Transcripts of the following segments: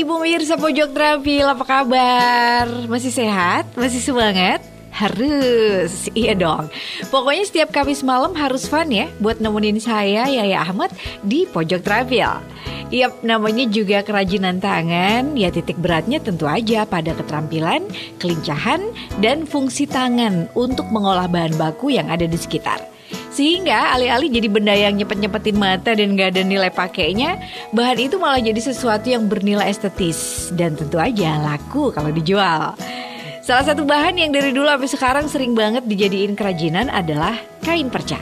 pemirsa Pojok Terampil, apa kabar? Masih sehat? Masih semangat? Harus, iya dong. Pokoknya setiap Kamis malam harus fun ya buat nemenin saya, Yaya Ahmad, di Pojok Terampil. Yap, namanya juga kerajinan tangan, ya titik beratnya tentu aja pada keterampilan, kelincahan, dan fungsi tangan untuk mengolah bahan baku yang ada di sekitar. Sehingga alih-alih jadi benda yang nyepet-nyepetin mata dan gak ada nilai pakainya, bahan itu malah jadi sesuatu yang bernilai estetis dan tentu aja laku kalau dijual. Salah satu bahan yang dari dulu sampai sekarang sering banget dijadiin kerajinan adalah kain perca.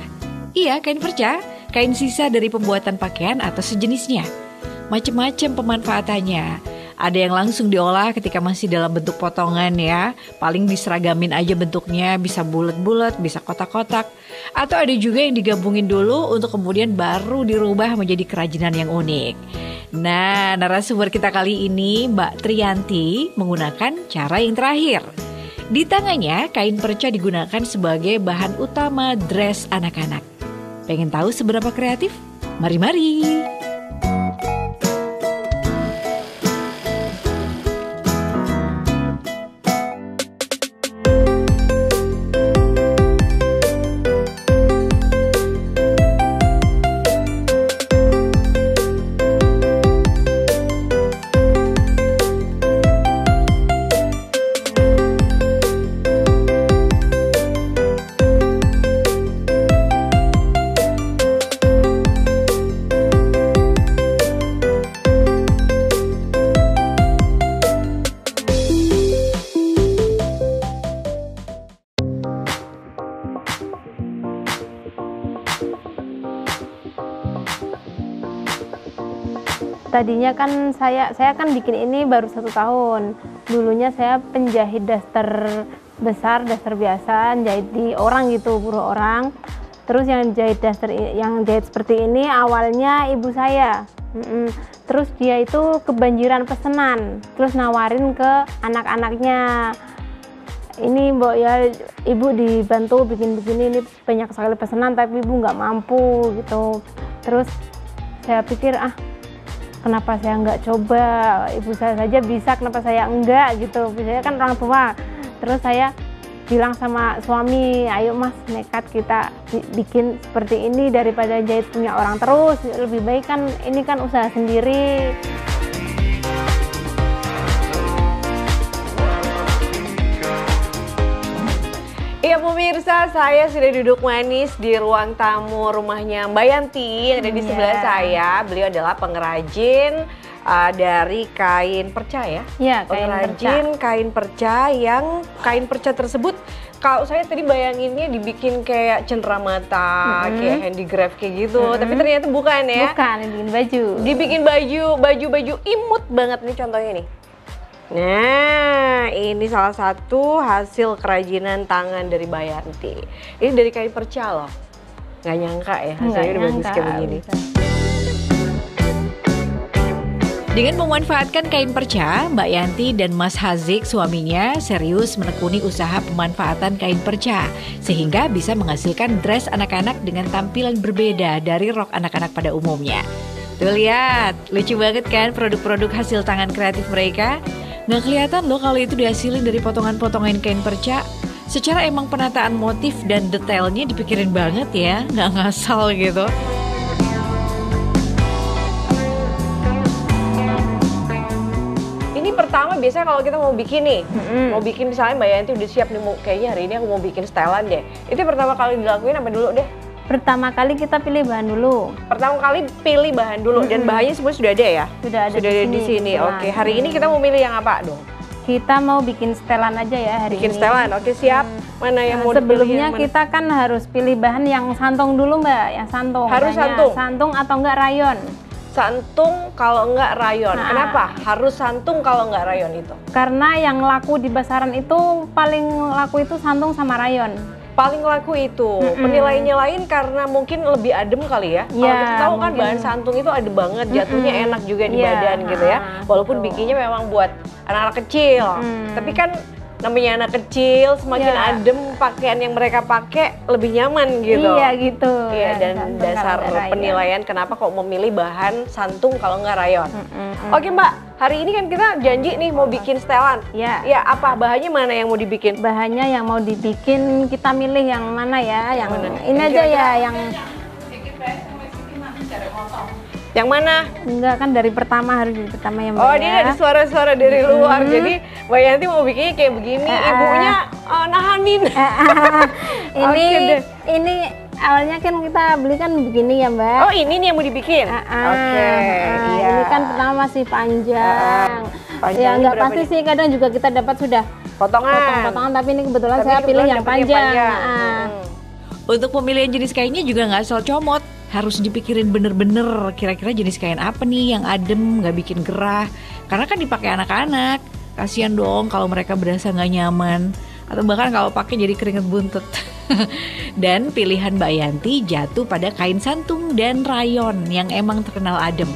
Iya, kain perca, kain sisa dari pembuatan pakaian atau sejenisnya. Macem-macem pemanfaatannya. Ada yang langsung diolah ketika masih dalam bentuk potongan ya. Paling diseragamin aja bentuknya, bisa bulat-bulat, bisa kotak-kotak. Atau ada juga yang digabungin dulu untuk kemudian baru dirubah menjadi kerajinan yang unik. Nah, narasumber kita kali ini Mbak Triyanti menggunakan cara yang terakhir. Di tangannya, kain perca digunakan sebagai bahan utama dress anak-anak. Pengen tahu seberapa kreatif? Mari-mari! Tadinya kan saya kan bikin ini baru 1 tahun. Dulunya saya penjahit daster besar, daster biasa, jahit di orang gitu, buruh orang. Terus yang jahit daster, yang jahit seperti ini awalnya ibu saya. Terus dia itu kebanjiran pesanan, terus nawarin ke anak-anaknya. Ini Mbok ya, ibu dibantu bikin begini, ini banyak sekali pesanan tapi ibu nggak mampu gitu. Terus saya pikir kenapa saya nggak coba, ibu saya saja bisa, kenapa saya enggak gitu. Saya kan orang tua. Terus saya bilang sama suami, ayo mas, nekat kita bikin seperti ini daripada jahit punya orang terus. Lebih baik kan ini kan usaha sendiri. Iya pemirsa, saya sudah duduk manis di ruang tamu rumahnya Mbak Yanti yang ada di sebelah saya. Beliau adalah pengrajin dari kain perca ya? Iya, pengrajin kain perca yang kain perca tersebut kalau saya tadi bayanginnya dibikin kayak cenderamata, kayak handicraft kayak gitu. Tapi ternyata bukan ya? Bukan, dibikin baju. Dibikin baju imut banget nih contohnya nih. Nah, ini salah satu hasil kerajinan tangan dari Mbak Yanti. Ini dari kain perca loh. Nggak nyangka ya, hasilnya udah bagus kayak begini. Dengan memanfaatkan kain perca, Mbak Yanti dan Mas Hazik suaminya serius menekuni usaha pemanfaatan kain perca sehingga bisa menghasilkan dress anak-anak dengan tampilan berbeda dari rok anak-anak pada umumnya. Tuh lihat, lucu banget kan produk-produk hasil tangan kreatif mereka? Nggak kelihatan loh kalau itu dihasilin dari potongan-potongan kain perca. Secara emang penataan motif dan detailnya dipikirin banget ya, nggak ngasal gitu. Ini pertama biasanya kalau kita mau bikin nih, mau bikin misalnya Mbak Yanti udah siap nih, kayaknya hari ini aku mau bikin stylean deh. Itu pertama kali dilakuin apa dulu deh? Pertama kali kita pilih bahan dulu. Pertama kali pilih bahan dulu dan bahannya semua sudah ada ya? Sudah ada di sini. Oke, hari ini kita mau milih yang apa dong? Kita mau bikin setelan aja ya hari ini. Bikin setelan, oke siap. Mana yang mau sebelumnya kita kan harus pilih bahan yang santung dulu Mbak, yang santung. Harus santung? Santung atau enggak rayon. Santung kalau enggak rayon. Kenapa? Harus santung kalau enggak rayon itu? Karena yang laku di pasaran itu paling laku itu santung sama rayon. Paling laku itu. Penilaiannya lain karena mungkin lebih adem kali ya. Kalau kita tahu kan bahan santung itu adem banget, jatuhnya enak juga di badan gitu ya. Walaupun bikinnya memang buat anak-anak kecil. Tapi kan namanya anak kecil, semakin Iya. adem pakaian yang mereka pakai lebih nyaman gitu. Iya gitu. Iya, dan Santung dasar kalau ada rayon. penilaian kenapa kok memilih bahan santung kalau nggak rayon. Mm-mm. Oke Mbak, hari ini kan kita janji nih mau bikin setelan. Iya. Ya, apa bahannya mana yang mau dibikin? Bahannya yang mau dibikin kita milih yang mana ya? Yang mana nih? ini Yang aja ya, kira-kira- yang Yang mana? enggak kan dari pertama harus dari pertama yang Oh, dia ada suara-suara dari luar. Jadi Mbak Yanti mau bikinnya kayak begini, ibunya nahanin. ini Oke deh. ini awalnya kan kita beli kan begini ya Mbak. Oh, ini nih yang mau dibikin? Oke, iya. Ini kan pertama masih panjang. Panjangnya Ya nggak berapa pasti nih? sih, kadang juga kita dapat sudah Potongan. potong-potongan, tapi ini kebetulan Tapi saya pilih kebetulan yang dapetnya panjang. Untuk pemilihan jenis kainnya juga nggak asal comot, harus dipikirin bener-bener kira-kira jenis kain apa nih yang adem, nggak bikin gerah. Karena kan dipakai anak-anak, kasihan dong kalau mereka berasa nggak nyaman, atau bahkan kalau pakai jadi keringet buntut. Dan pilihan Mbak Yanti jatuh pada kain santung dan rayon yang emang terkenal adem.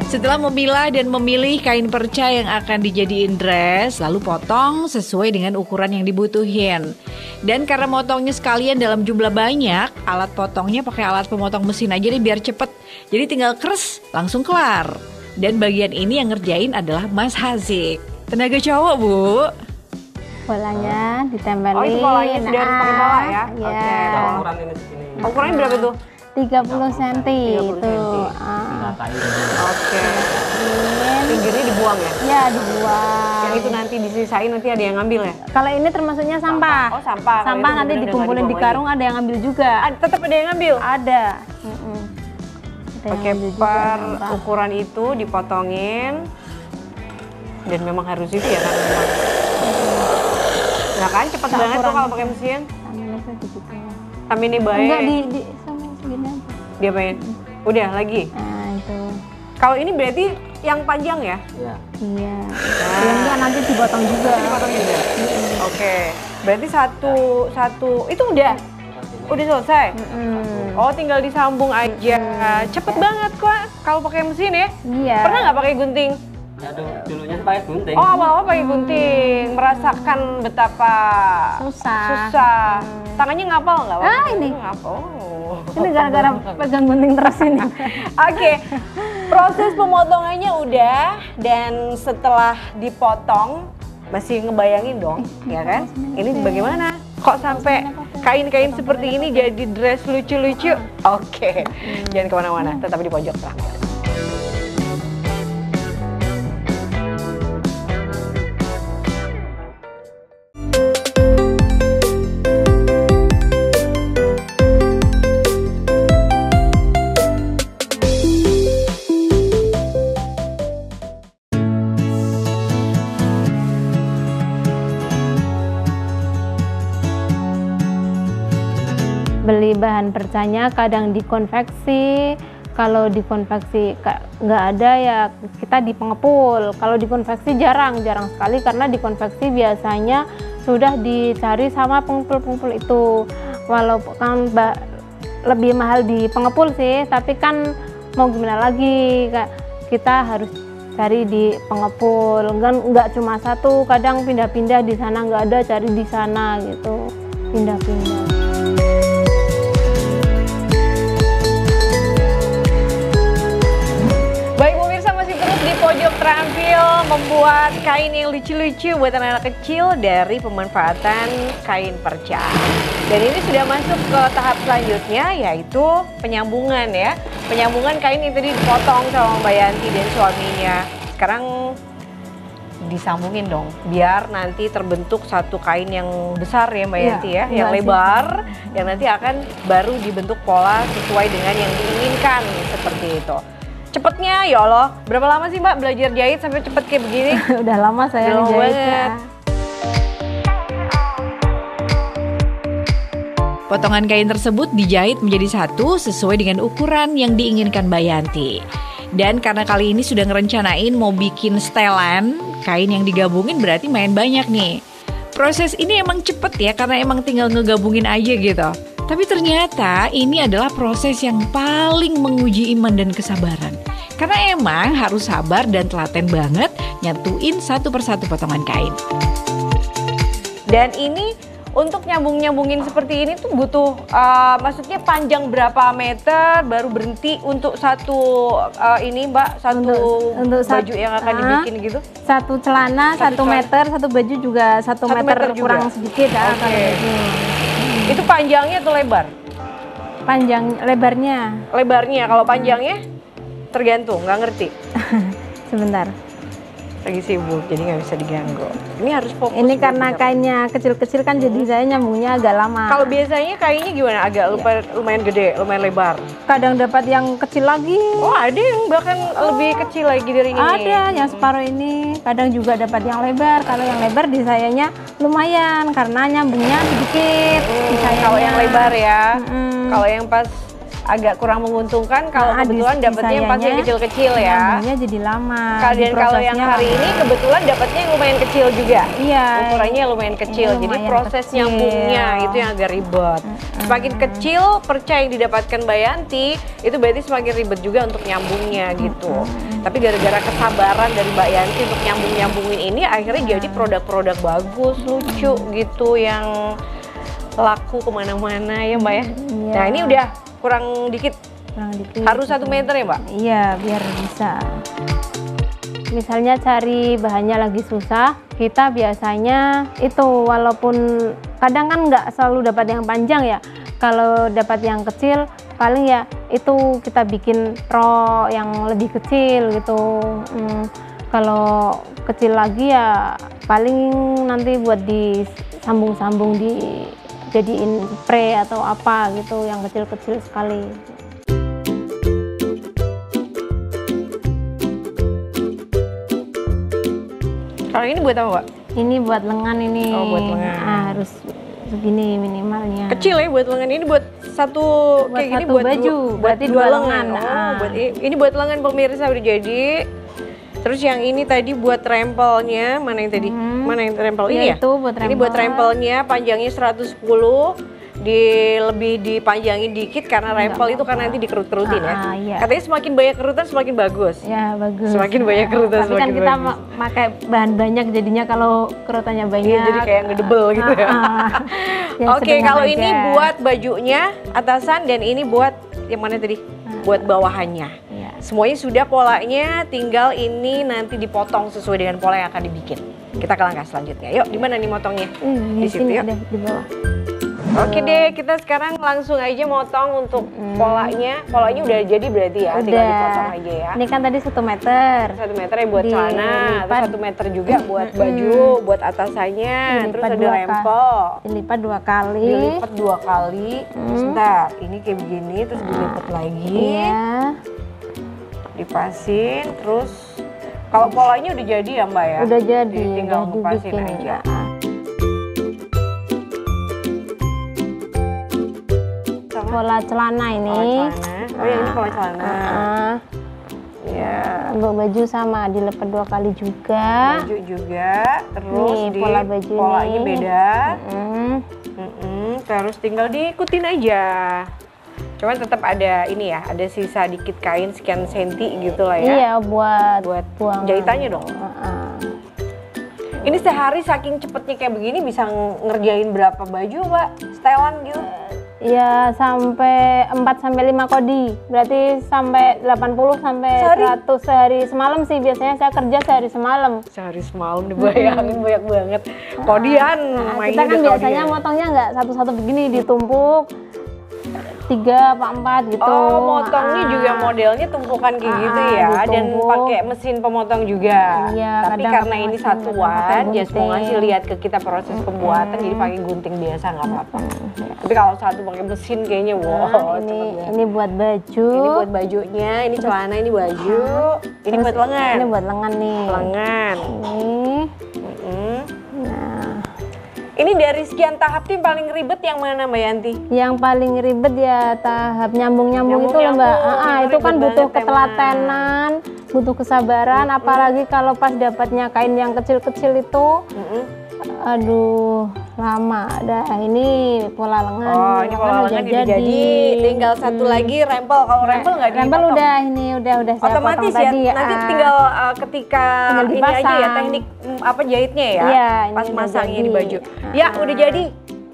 Setelah memilah dan memilih kain perca yang akan dijadiin dress, lalu potong sesuai dengan ukuran yang dibutuhin. Dan karena motongnya sekalian dalam jumlah banyak, alat potongnya pakai alat pemotong mesin aja deh biar cepet. Jadi tinggal kres, langsung kelar. Dan bagian ini yang ngerjain adalah Mas Hazik. Tenaga cowok, Bu. Polanya ditempelin. Oh, itu polanya sudah harus pakai pola ya? Iya. Oke. Ukuran ini segini. Ukurannya berapa tuh? 30 cm 30 itu. cm. Kayu. Oke. Pinggirnya dibuang ya? Ya dibuang. Yang itu nanti disisain nanti ada yang ngambil ya? Kalau ini termasuknya sampah. Oh, sampah. Kalau Sampah itu nanti bener-bener dikumpulin nggak di dibuang karung, ada yang ngambil juga. Tetap ada yang ngambil? Ada. Ada yang Oke, ngambil juga per sampah. ukuran itu dipotongin. Dan memang harus itu ya kan memang. Nah kan cepet Nah, banget tuh ukuran. kalau pakai mesin. Tangannya tuh di situ. Tapi ini baik. Enggak di sama segini aja. Dia main. Udah lagi. Nah itu. Kalau ini berarti yang panjang ya? Iya. Iya. Ya enggak, nanti dipotong juga. Ini dipotong juga. Oke. Berarti satu itu udah selesai. Oh, tinggal disambung aja. Cepet banget kok kalau pakai mesin ya. Iya. Pernah nggak pakai gunting? Aduh, dulunya pakai gunting. Oh, awal-awal pakai gunting. Merasakan betapa Susah. Tangannya ngapal nggak? Ah, ini. Ngapal. Oh. Ini gara-gara pegang gunting terus ini. Oke, proses pemotongannya udah, dan setelah dipotong masih ngebayangin dong, ya kan? Ini bagaimana? Kok sampai kain-kain seperti ini jadi dress lucu-lucu? Oke, jangan kemana-mana, tetap di pojok terakhir. Beli bahan percanya, kadang dikonveksi. Kalau dikonveksi nggak ada ya kita di pengepul. Kalau dikonveksi jarang sekali, karena dikonveksi biasanya sudah dicari sama pengepul-pengepul itu. Walaupun kan lebih mahal di pengepul sih, tapi kan mau gimana lagi, kita harus cari di pengepul. Nggak cuma satu, kadang pindah-pindah, di sana nggak ada, cari di sana gitu, pindah-pindah. Baik pemirsa, masih terus di pojok terampil membuat kain yang lucu-lucu buat anak-anak kecil dari pemanfaatan kain perca. Dan ini sudah masuk ke tahap selanjutnya, yaitu penyambungan ya. Penyambungan kain yang tadi dipotong sama Mbak Yanti dan suaminya. Sekarang disambungin dong, biar nanti terbentuk satu kain yang besar ya Mbak Yanti ya, yang lebar, yang nanti akan baru dibentuk pola sesuai dengan yang diinginkan, seperti itu. Cepetnya ya Allah, berapa lama sih Mbak belajar jahit sampai cepet kayak begini? Udah lama saya Udah lama ngejahitnya. banget. Potongan kain tersebut dijahit menjadi satu sesuai dengan ukuran yang diinginkan Mbak Yanti. Dan karena kali ini sudah ngerencanain mau bikin setelan, kain yang digabungin berarti main banyak nih. Proses ini emang cepet ya, karena emang tinggal ngegabungin aja gitu. Tapi ternyata ini adalah proses yang paling menguji iman dan kesabaran. Karena emang harus sabar dan telaten banget nyatuin satu persatu potongan kain. Dan ini untuk nyambungin seperti ini tuh butuh, maksudnya panjang berapa meter baru berhenti untuk satu ini Mbak, untuk baju yang akan dibikin gitu? Satu celana 1 meter, satu baju juga 1 meter kurang juga? sedikit ya. Oke. Kalau baju. Itu panjangnya atau lebar? Panjang lebarnya. Lebarnya, kalau panjangnya tergantung, nggak ngerti. Sebentar. Lagi sibuk, jadi nggak bisa diganggu. Ini harus fokus. Ini karena bener. kainnya kecil-kecil kan jadi saya nyambungnya agak lama. Kalau biasanya kainnya gimana? Agak lumayan gede, lumayan lebar. Kadang dapat yang kecil lagi. Oh, ada yang bahkan lebih kecil lagi dari ini. Ada yang separuh ini. Kadang juga dapat yang lebar. Kalau yang lebar di sayanya lumayan karena nyambungnya sedikit. Di sayanya. Kalau yang lebar ya. Mm-mm. Kalau yang pas agak kurang menguntungkan, kalau kebetulan di dapatnya yang pas yang sayanya kecil-kecil ya. Nyambungnya jadi lama. Dan kalau yang hari ini kebetulan dapatnya yang lumayan kecil juga. Iya. Ukurannya lumayan kecil, jadi lumayan proses kecil. nyambungnya itu yang agak ribet. Semakin kecil perca yang didapatkan Mbak Yanti, itu berarti semakin ribet juga untuk nyambungnya gitu. Tapi gara-gara kesabaran dari Mbak Yanti untuk nyambungin ini, akhirnya jadi produk-produk bagus, lucu gitu, yang laku kemana-mana ya Mbak ya. Iya. Nah ini udah kurang dikit. Harus 1 meter ya Mbak? Iya, biar bisa. Misalnya cari bahannya lagi susah, kita biasanya itu walaupun kadang kan nggak selalu dapat yang panjang ya. Kalau dapat yang kecil, paling ya itu kita bikin rok yang lebih kecil gitu. Kalau kecil lagi ya paling nanti buat disambung-sambung jadiin spray atau apa gitu yang kecil-kecil sekali. Kalau ini buat apa Mbak? Ini buat lengan ini. Oh, buat lengan. Harus segini minimalnya. Kecil ya buat lengan, ini buat satu Buat kayak gini satu buat baju, buat berarti dua dua lengan. lengan. Oh, buat ini buat lengan pemirsa udah jadi. Terus yang ini tadi buat rempelnya, mana yang tadi? Mana yang rempel ini ya? Itu buat Ini buat rempelnya, panjangnya 110, lebih dipanjangin dikit karena rempel itu kan nanti dikerut-kerutin ya. Iya. Katanya semakin banyak kerutan semakin bagus. Ya bagus. Semakin banyak kerutan Tapi kan semakin kita bagus. pakai bahan banyak jadinya kalau kerutannya banyak. Iya, jadi kayak ngedebel gitu ya. Ya, Oke, sederhana kalau aja. ini buat bajunya atasan dan ini buat yang mana tadi? Buat bawahannya. Iya. Semuanya sudah polanya, tinggal ini nanti dipotong sesuai dengan pola yang akan dibikin. Kita ke langkah selanjutnya. Yuk, di mana nih motongnya? Di situ sini yuk. deh, di bawah. Oke deh, kita sekarang langsung aja motong untuk polanya. Polanya udah jadi berarti ya, tinggal Udah. dipotong aja ya. Ini kan tadi 1 meter. 1 meter ya buat celana, Dilipat. terus 1 meter juga buat baju, buat atasannya, terus Dilipat ada 2 rempel. Dilipat 2 kali. Dilipat 2 kali. Sebentar, ini kayak begini, terus dilipat lagi, Iya. dipasin, terus kalau polanya udah jadi ya Mbak ya? Udah jadi. Tinggal udah ngepasin dibikin. aja. Pola celana ini. Pola celana. Oh ya, ini pola celana. Ya. Untuk baju sama dilipat 2 kali juga. Baju juga, terus Nih, di pola baju polanya nih. beda. Mm. Terus tinggal diikutin aja. Cuman tetap ada ini ya, ada sisa dikit kain sekian senti gitu lah ya. Iya, buat Buat jahitannya dong. Ini sehari saking cepetnya kayak begini bisa ngerjain berapa baju Mbak? Setelan gitu? Ya sampai 4 sampai 5 kodi. Berarti sampai 80 sampai Sehari? 100 sehari semalam sih biasanya saya kerja sehari semalam. Sehari semalam dibayangin banyak banget. Kodian, Nah, main kita kan juga biasanya kodian. motongnya nggak satu-satu begini ditumpuk 3 apa 4 gitu. Oh, motongnya juga modelnya tumpukan kayak gitu ya, dan ditumpuk. pakai mesin pemotong juga. Iya, Tapi kadang karena pakai ini mesin, kadang satuan, pakai Jas mau ngasih gunting. lihat ke kita proses pembuatan, jadi pakai gunting biasa nggak apa-apa. Tapi kalau satu pakai mesin kayaknya wow, Nah, cepet ini banget. buat baju. Ini buat bajunya, ini celana, ini baju, ini Terus buat lengan. Ini buat lengan nih. Lengan. Ini. Mm-mm. Nah, Ini dari sekian tahap tuh yang paling ribet yang mana Mbak Yanti? yang paling ribet ya tahap nyambung-nyambung itu loh Mbak. Nyambung-nyambung, itu Itu kan ribet butuh banget ketelatenan, butuh kesabaran, apalagi kalau pas dapatnya kain yang kecil-kecil itu. Mm-mm. Aduh, lama. Ini pola lengan. Oh, ini pola lengan udah jadi. Tinggal satu lagi rempel. Kalau rempel nggak dipotong? Rempel udah saya otomatis potong ya. tadi. Nanti tinggal ketika tinggal ini aja ya dipasang. teknik apa jahitnya ya. Iya, ini pas udah masangnya jadi. di baju. Ya, udah jadi.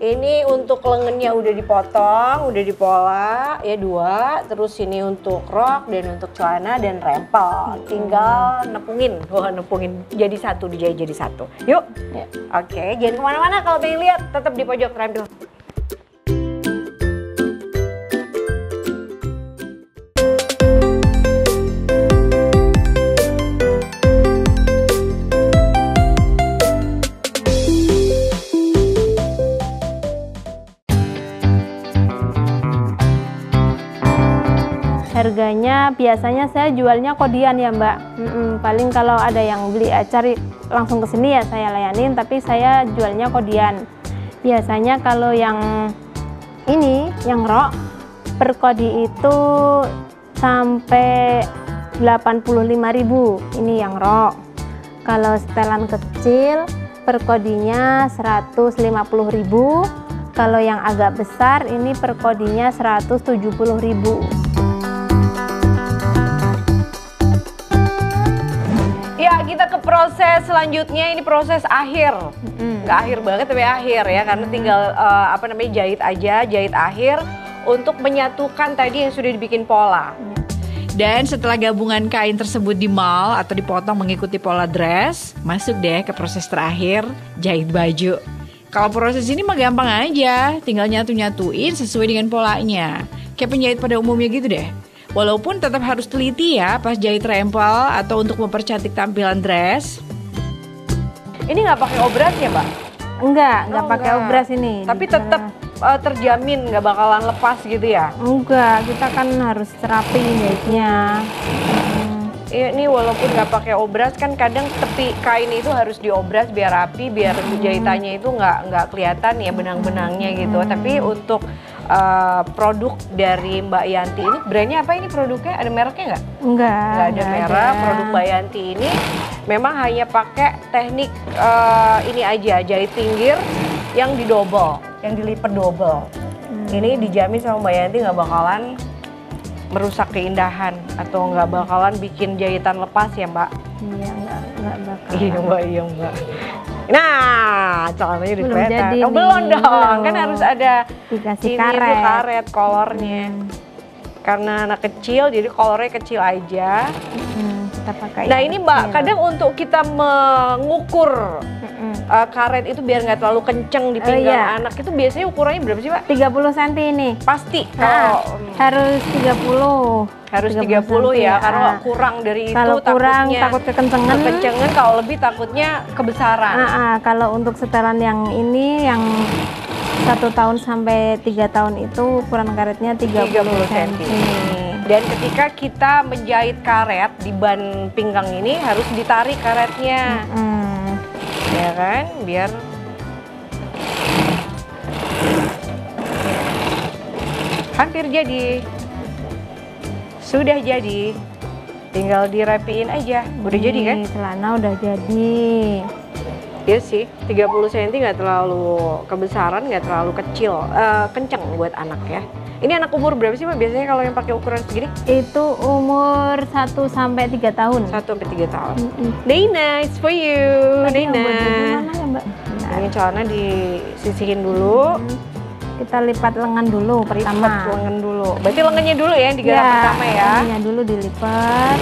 Ini untuk lengannya udah dipotong, udah dipola ya 2, terus ini untuk rok dan untuk celana dan rempel. Tinggal nepungin, nepungin jadi satu, dijahit jadi satu. Yuk, Ya. Oke, jangan kemana-mana kalau pengen lihat, tetap di pojok terampil. Harganya biasanya saya jualnya kodian ya Mbak. Paling kalau ada yang beli cari langsung ke sini ya saya layanin, tapi saya jualnya kodian. Biasanya kalau yang ini, yang rok per kodi itu sampai 85.000. Ini yang rok. Kalau setelan kecil per kodinya 150.000. Kalau yang agak besar ini per kodinya 170.000. Ya, kita ke proses selanjutnya. Ini proses akhir. Nggak akhir banget tapi akhir ya, karena tinggal jahit aja, jahit akhir untuk menyatukan tadi yang sudah dibikin pola. Dan setelah gabungan kain tersebut di mall atau dipotong mengikuti pola dress, masuk deh ke proses terakhir, jahit baju. Kalau proses ini mah gampang aja, tinggal nyatu-nyatuin sesuai dengan polanya. Kayak penjahit pada umumnya gitu deh. Walaupun tetap harus teliti ya pas jahit rempel atau untuk mempercantik tampilan dress. Ini nggak pakai obras ya, Mbak? Enggak pakai enggak. obras ini. Tapi tetap terjamin nggak bakalan lepas gitu ya? Enggak, kita kan harus rapi jahitnya. Ini walaupun nggak pakai obras kan kadang tepi kain itu harus diobras biar rapi, biar jahitannya itu nggak kelihatan ya benang-benangnya gitu. Tapi untuk produk dari Mbak Yanti ini, brandnya apa ini produknya? Ada mereknya nggak? Enggak Nggak ada merek. Produk Mbak Yanti ini memang hanya pakai teknik ini aja, jahit pinggir yang didobel, yang dilipat double. Ini dijamin sama Mbak Yanti nggak bakalan merusak keindahan atau nggak bakalan bikin jahitan lepas ya Mbak? Iya, enggak bakal. Iya Mbak. Nah, celananya udah Belum kelihatan. jadi Oh, belum nih, dong, belum. kan harus ada Dikasih ini karet. tuh karet kolornya. Karena anak kecil, jadi kolornya kecil aja. Kita pakai. Nah yang ini Mbak, kecil. kadang untuk kita mengukur karet itu biar nggak terlalu kenceng di pinggang iya. anak, itu biasanya ukurannya berapa sih Mbak? 30 cm ini. Pasti Nah, kalau harus 30. harus 30 ya, karena kurang dari itu kalau kurang takutnya takut kekencengan. kekencengan, kalau lebih takutnya kebesaran. Kalau untuk setelan yang ini yang 1 tahun sampai 3 tahun itu ukuran karetnya 30 cm. Dan ketika kita menjahit karet di ban pinggang ini harus ditarik karetnya, ya kan, biar hampir jadi. Sudah jadi, tinggal dirapiin aja. Udah jadi kan? Celana udah jadi. Iya sih, 30 cm nggak terlalu kebesaran, nggak terlalu kecil, kenceng buat anak ya. Ini anak umur berapa sih Mbak biasanya kalau yang pakai ukuran segini? Itu umur 1 sampai 3 tahun. 1 sampai 3 tahun. Nina, it's for you. Tadi yang Nina. buat baju mana ya Mbak? Ini celana disisihin dulu. Kita lipat lengan dulu pertama. Lipat lengan dulu. Berarti lengannya dulu ya yang digarap pertama ya. Lengannya dulu dilipat.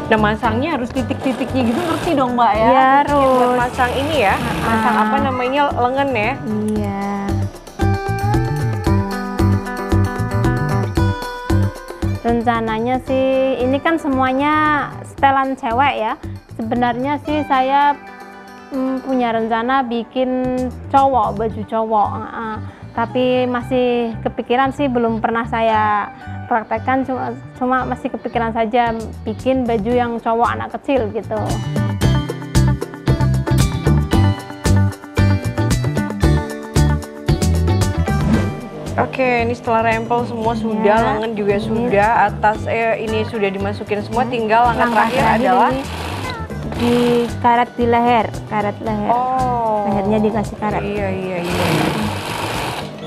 Nah masangnya harus titik-titiknya gitu, ngerti dong Mbak ya? Iya, Buat harus. masang ini ya, masang apa namanya, lengan ya. Iya. Rencananya sih ini kan semuanya setelan cewek ya. Sebenarnya sih saya punya rencana bikin cowok, baju cowok. Tapi masih kepikiran sih, belum pernah saya praktekkan, cuma masih kepikiran saja bikin baju yang cowok anak kecil gitu. Oke, ini setelah rempel semua sudah, lengan juga sudah, atas ini sudah dimasukin semua, tinggal langkah terakhir adalah ini dikaret di leher, karet leher. Oh. Lehernya dikasih karet. Iya.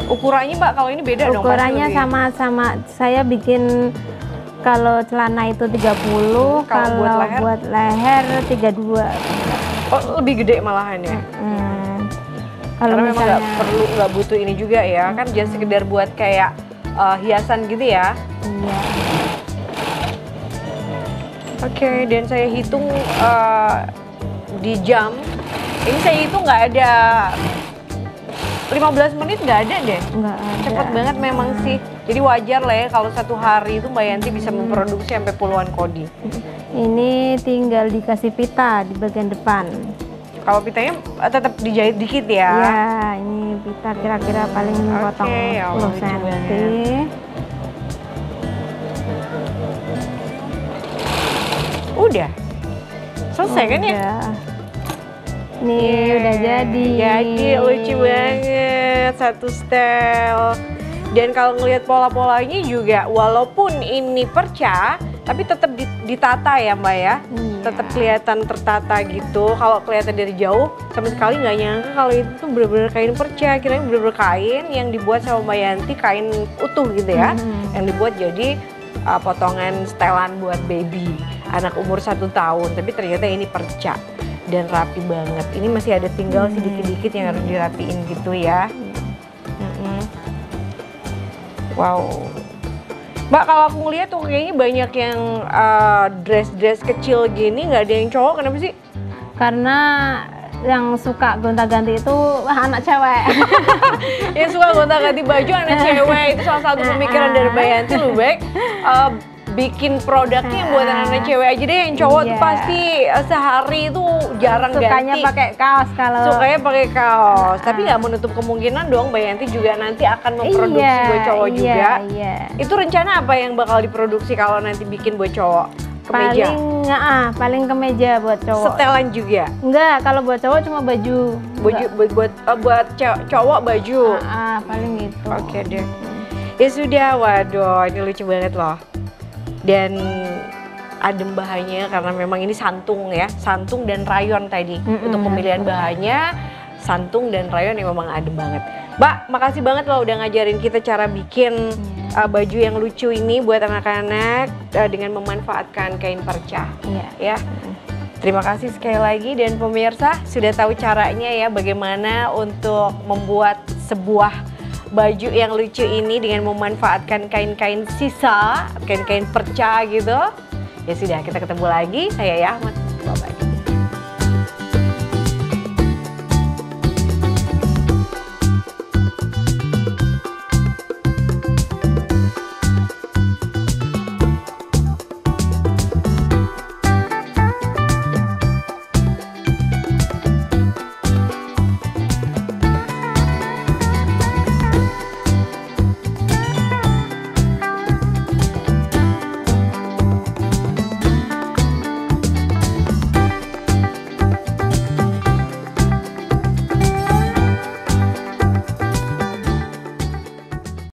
Ukurannya Mbak kalau ini beda dong? Ukurannya pasti lebih- sama-sama. Saya bikin kalau celana itu 30, Kalau kalau buat leher? buat leher 32. Oh, lebih gede malahan ya? Kalau Karena memang misalnya nggak butuh ini juga ya, kan jangan sekedar buat kayak hiasan gitu ya. iya. Oke, dan saya hitung di jam, ini saya hitung nggak ada 15 menit nggak ada deh. Enggak ada. Cepet banget memang sih. Jadi wajar lah ya kalau satu hari itu Mbak Yanti bisa memproduksi sampai puluhan kodi. Ini tinggal dikasih pita di bagian depan. Kalau pitanya tetap dijahit dikit ya. Ya, ini pita kira-kira paling potong ya Allah, 10 lucu cm. banget. Udah. Selesai kan ya? Udah. Nih udah jadi. Jadi lucu banget, satu setel. Dan kalau ngelihat pola-polanya juga, walaupun ini perca, tapi tetap ditata ya Mbak ya. Iya. Tetap kelihatan tertata gitu. Kalau kelihatan dari jauh, sama sekali nggak nyangka kalau itu tuh bener-bener kain perca. Kirain bener-bener kain yang dibuat sama Mbak Yanti, kain utuh gitu ya. Yang dibuat jadi potongan setelan buat baby, anak umur 1 tahun. Tapi ternyata ini perca. Dan rapi banget. Ini masih ada tinggal sedikit-dikit yang harus dirapiin gitu ya. Wow. Mbak, kalau aku ngeliat tuh kayaknya banyak yang dress-dress kecil gini, nggak ada yang cowok. Kenapa sih? Karena yang suka gonta-ganti itu anak cewek. Yang suka gonta-ganti baju anak cewek, itu salah satu pemikiran dari Mbak Yanti loh, baik. Bikin produknya yang buat anak cewek aja deh, yang cowok tuh Iya. pasti sehari itu jarang Sukanya ganti. pakai kaos kalau. Sukanya pakai kaos, tapi nggak menutup kemungkinan dong Mbak Yanti juga nanti akan memproduksi buat cowok juga. Iya. Itu rencana apa yang bakal diproduksi kalau nanti bikin buat cowok? Kemeja? Paling kemeja buat cowok. Setelan juga? Enggak, kalau buat cowok cuma baju. Buat cowok baju? Paling itu. Oke deh. Ya sudah, waduh ini lucu banget loh. Dan adem bahannya karena memang ini santung ya, santung dan rayon tadi. Untuk pemilihan bahannya, santung dan rayon yang memang adem banget. Mbak, makasih banget loh udah ngajarin kita cara bikin baju yang lucu ini buat anak-anak dengan memanfaatkan kain perca. Iya. Ya. Terima kasih sekali lagi dan pemirsa sudah tahu caranya ya bagaimana untuk membuat sebuah baju yang lucu ini dengan memanfaatkan kain-kain sisa, kain-kain perca gitu. Ya sudah, kita ketemu lagi. Saya Yahmat.